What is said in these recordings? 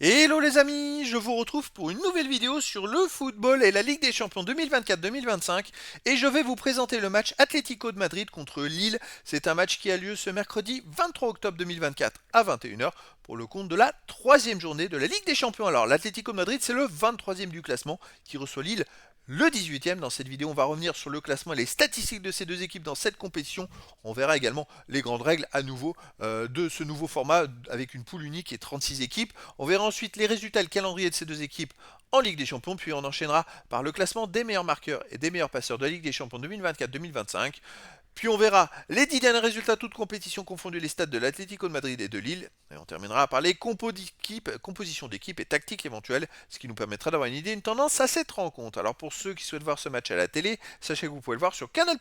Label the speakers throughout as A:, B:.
A: Hello les amis, je vous retrouve pour une nouvelle vidéo sur le football et la Ligue des Champions 2024-2025 et je vais vous présenter le match Atlético de Madrid contre Lille. C'est un match qui a lieu ce mercredi 23 octobre 2024 à 21h pour le compte de la troisième journée de la Ligue des Champions. Alors l'Atlético de Madrid c'est le 23e du classement qui reçoit Lille le 18e. Dans cette vidéo, on va revenir sur le classement et les statistiques de ces deux équipes dans cette compétition. On verra également les grandes règles à nouveau de ce nouveau format avec une poule unique et 36 équipes. On verra ensuite les résultats et le calendrier de ces deux équipes en Ligue des Champions, puis on enchaînera par le classement des meilleurs marqueurs et des meilleurs passeurs de la Ligue des Champions 2024-2025. Puis on verra les 10 derniers résultats, toutes compétitions confondues, les stades de l'Atlético de Madrid et de Lille. Et on terminera par les compositions d'équipe et tactiques éventuelles, ce qui nous permettra d'avoir une idée, une tendance à cette rencontre. Alors pour ceux qui souhaitent voir ce match à la télé, sachez que vous pouvez le voir sur Canal+.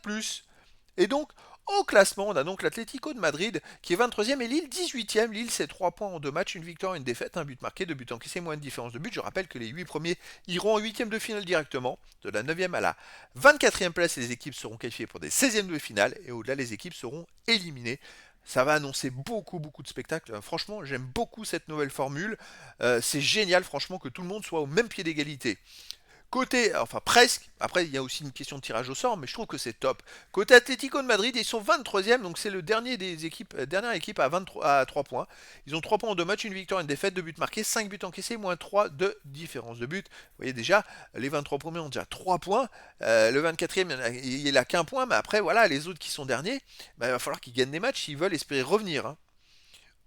A: Et donc, au classement, on a donc l'Atlético de Madrid qui est 23e et Lille 18e. Lille, c'est 3 points en 2 matchs, une victoire, une défaite, un but marqué, 2 buts encaissés, moins de différence de but. Je rappelle que les 8 premiers iront en 8e de finale directement. De la 9e à la 24e place, les équipes seront qualifiées pour des 16e de finale et au-delà, les équipes seront éliminées. Ça va annoncer beaucoup de spectacles. Franchement, j'aime beaucoup cette nouvelle formule. C'est génial, franchement, que tout le monde soit au même pied d'égalité. Côté, enfin presque, après il y a aussi une question de tirage au sort, mais je trouve que c'est top. Côté Atlético de Madrid, ils sont 23e, donc c'est le dernier des équipes, dernière équipe à 23, à 3 points. Ils ont 3 points en 2 matchs, une victoire, une défaite, 2 buts marqués, 5 buts encaissés, moins 3 de différence de but. Vous voyez déjà, les 23 premiers ont déjà 3 points, le 24e il n'a qu'un point, mais après voilà, les autres qui sont derniers, bah, il va falloir qu'ils gagnent des matchs s'ils veulent espérer revenir, hein.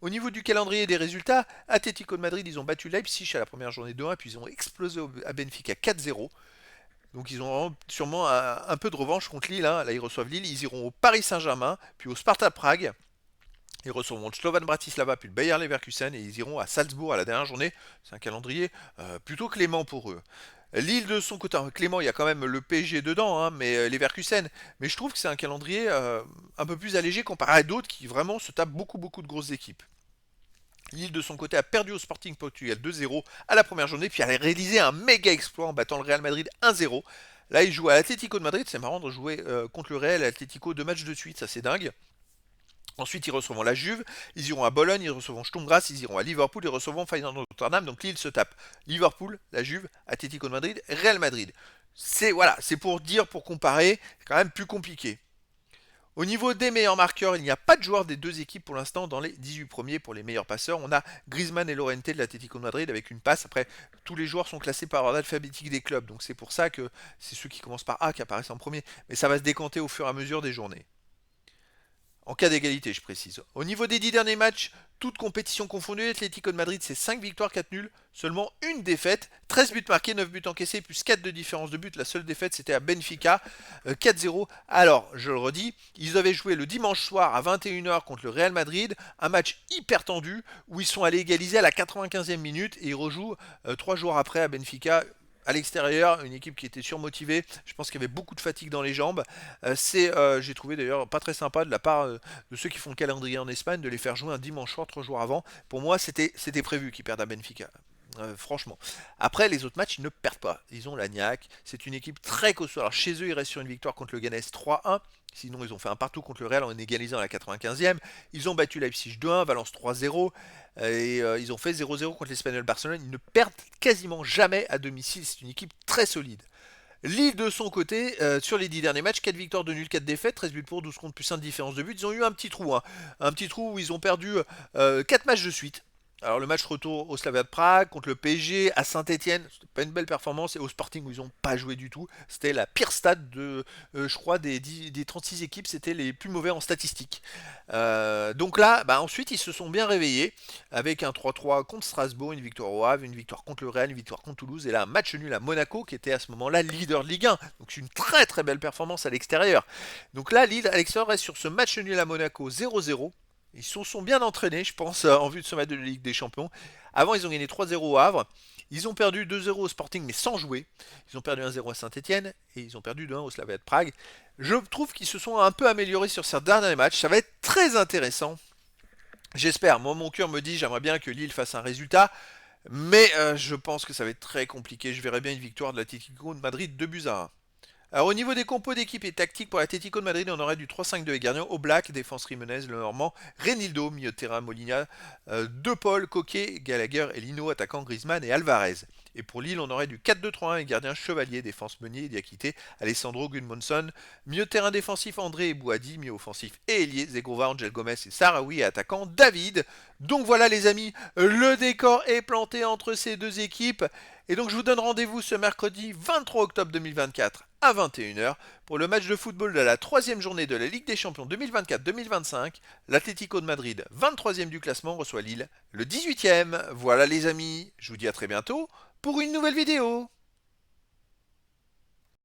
A: Au niveau du calendrier et des résultats, Atlético de Madrid, ils ont battu Leipzig à la première journée de 1, puis ils ont explosé à Benfica 4-0. Donc ils ont sûrement un peu de revanche contre Lille, hein. Là ils reçoivent Lille, ils iront au Paris Saint-Germain, puis au Sparta Prague. Ils recevront le Slovan Bratislava, puis le Bayer Leverkusen, et ils iront à Salzbourg à la dernière journée. C'est un calendrier plutôt clément pour eux. Lille de son côté, Clément, il y a quand même le PSG dedans, hein, mais Leverkusen. Mais je trouve que c'est un calendrier un peu plus allégé comparé à d'autres qui vraiment se tapent beaucoup de grosses équipes. Lille de son côté a perdu au Sporting Portugal 2-0 à la première journée, puis elle a réalisé un méga exploit en battant le Real Madrid 1-0. Là, il joue à l'Atlético de Madrid, c'est marrant de jouer contre le Real et l'Atlético 2 matchs de suite, ça c'est dingue. Ensuite, ils recevront la Juve, ils iront à Bologne, ils recevront Sturm Graz, ils iront à Liverpool, ils recevront Feyenoord Rotterdam. Donc Lille se tape Liverpool, la Juve, Atlético de Madrid, Real Madrid. C'est voilà, c'est pour dire, pour comparer, c'est quand même plus compliqué. Au niveau des meilleurs marqueurs, il n'y a pas de joueur des deux équipes pour l'instant dans les 18 premiers pour les meilleurs passeurs. On a Griezmann et Llorente de l'Atlético de Madrid avec une passe. Après, tous les joueurs sont classés par ordre alphabétique des clubs. Donc c'est pour ça que c'est ceux qui commencent par A qui apparaissent en premier. Mais ça va se décanter au fur et à mesure des journées. En cas d'égalité, je précise. Au niveau des 10 derniers matchs, toutes compétitions confondues, l'Atlético de Madrid, c'est 5 victoires, 4 nuls, seulement une défaite, 13 buts marqués, 9 buts encaissés, plus 4 de différence de but. La seule défaite, c'était à Benfica, 4-0. Alors, je le redis, ils avaient joué le dimanche soir à 21h contre le Real Madrid, un match hyper tendu, où ils sont allés égaliser à la 95e minute, et ils rejouent 3 jours après à Benfica, à l'extérieur, une équipe qui était surmotivée. Je pense qu'il y avait beaucoup de fatigue dans les jambes. J'ai trouvé d'ailleurs pas très sympa de la part de ceux qui font le calendrier en Espagne de les faire jouer un dimanche soir 3 jours avant. Pour moi, c'était prévu qu'ils perdent à Benfica. Franchement. Après, les autres matchs, ils ne perdent pas. Ils ont la niaque. C'est une équipe très costaud. Alors, chez eux, ils restent sur une victoire contre le Ganes 3-1. Sinon, ils ont fait un partout contre le Real en égalisant à la 95e. Ils ont battu Leipzig 2-1, Valence 3-0. Et ils ont fait 0-0 contre l'Espagnol Barcelone. Ils ne perdent quasiment jamais à domicile. C'est une équipe très solide. Lille de son côté, sur les 10 derniers matchs, 4 victoires de nul, 4 défaites, 13 buts pour, 12 contre plus 1 de différence de but. Ils ont eu un petit trou, hein. Un petit trou où ils ont perdu 4 matchs de suite. Alors le match retour au Slavia de Prague contre le PSG à Saint-Etienne, c'était pas une belle performance, et au Sporting où ils n'ont pas joué du tout. C'était la pire stade de, je crois, des 36 équipes, c'était les plus mauvais en statistiques. Donc là, bah, ensuite ils se sont bien réveillés avec un 3-3 contre Strasbourg, une victoire au Havre, une victoire contre le Real, une victoire contre Toulouse, et là un match nul à Monaco qui était à ce moment-là leader de Ligue 1. Donc c'est une très belle performance à l'extérieur. Donc là, Lille à l'extérieur reste sur ce match nul à Monaco 0-0. Ils se sont bien entraînés, je pense, en vue de ce match de la Ligue des Champions. Avant, ils ont gagné 3-0 au Havre. Ils ont perdu 2-0 au Sporting, mais sans jouer. Ils ont perdu 1-0 à Saint-Etienne et ils ont perdu 2-1 au Slavia de Prague. Je trouve qu'ils se sont un peu améliorés sur ces derniers matchs. Ça va être très intéressant. J'espère. Moi, mon cœur me dit, j'aimerais bien que Lille fasse un résultat. Mais je pense que ça va être très compliqué. Je verrais bien une victoire de l'Atlético de Madrid 2 buts à 1. Alors au niveau des compos d'équipe et tactiques pour l'Atlético de Madrid, on aurait du 3-5-2 et gardien au Black, défense Rimenez, le Normand, Renildo, milieu de terrain Molina, De Paul, Coquet, Gallagher et Lino, attaquant Griezmann et Alvarez. Et pour Lille, on aurait du 4-2-3-1 et gardien Chevalier, défense Meunier et Diakité, Alessandro Gudmundsson, milieu de terrain défensif André et Bouhaddi, milieu offensif et ailier Zegrova, Angel Gomez et Sarawi et attaquant David. Donc voilà les amis, le décor est planté entre ces deux équipes. Et donc je vous donne rendez-vous ce mercredi 23 octobre 2024 à 21h pour le match de football de la troisième journée de la Ligue des Champions 2024-2025. L'Atlético de Madrid, 23e du classement, reçoit Lille, le 18e. Voilà les amis, je vous dis à très bientôt pour une nouvelle vidéo.